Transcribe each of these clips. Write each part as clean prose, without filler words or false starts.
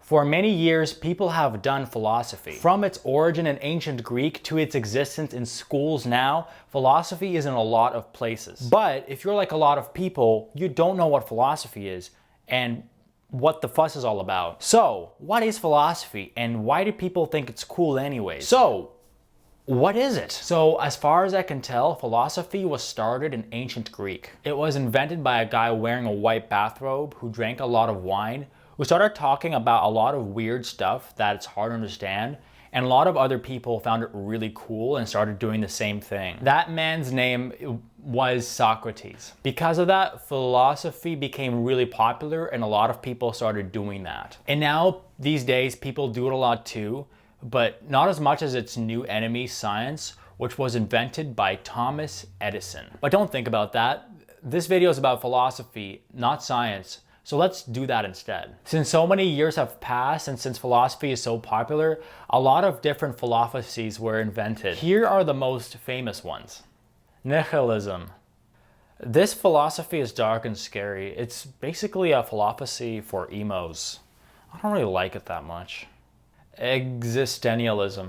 For many years, people have done philosophy. From its origin in ancient Greek to its existence in schools now, philosophy is in a lot of places. But if you're like a lot of people, you don't know what philosophy is and what the fuss is all about. So, what is philosophy and why do people think it's cool anyways? So, what is it? So, as far as I can tell, philosophy was started in ancient Greek. It was invented by a guy wearing a white bathrobe who drank a lot of wine, who started talking about a lot of weird stuff that it's hard to understand, and a lot of other people found it really cool and started doing the same thing. That man's name was Socrates. Because of that, philosophy became really popular and a lot of people started doing that. And now, these days, people do it a lot too, but not as much as its new enemy, science, which was invented by Thomas Edison. But don't think about that. This video is about philosophy, not science. So let's do that instead. Since so many years have passed and since philosophy is so popular, a lot of different philosophies were invented. Here are the most famous ones. Nihilism. This philosophy is dark and scary. It's basically a philosophy for emos. I don't really like it that much. Existentialism.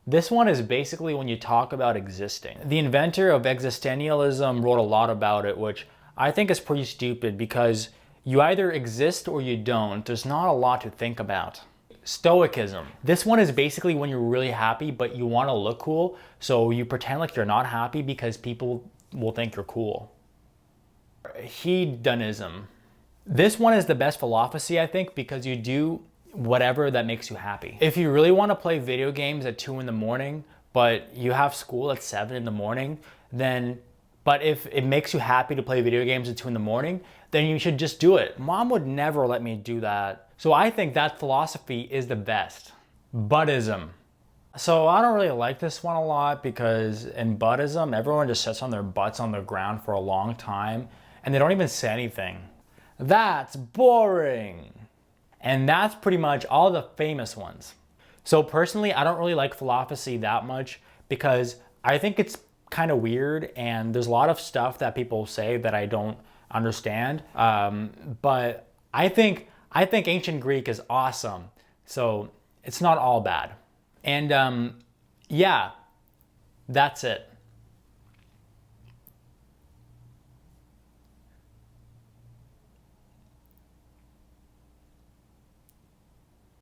This one is basically when you talk about existing. The inventor of existentialism wrote a lot about it, which I think is pretty stupid because you either exist or you don't. There's not a lot to think about. Stoicism. This one is basically when you're really happy but you want to look cool, so you pretend like you're not happy because people will think you're cool. Heedanism. This one is the best philosophy, I think, because you do whatever that makes you happy. If you really want to play video games at 2 in the morning, but you have school at 7 in the morning, but if it makes you happy to play video games at 2 in the morning, then you should just do it. Mom would never let me do that. So I think that philosophy is the best. Buddhism. So I don't really like this one a lot because in Buddhism, everyone just sits on their butts on the ground for a long time and they don't even say anything. That's boring. And that's pretty much all the famous ones. So personally, I don't really like philosophy that much because I think it's kind of weird and there's a lot of stuff that people say that I don't understand. But I think ancient Greek is awesome. So it's not all bad. And yeah, that's it.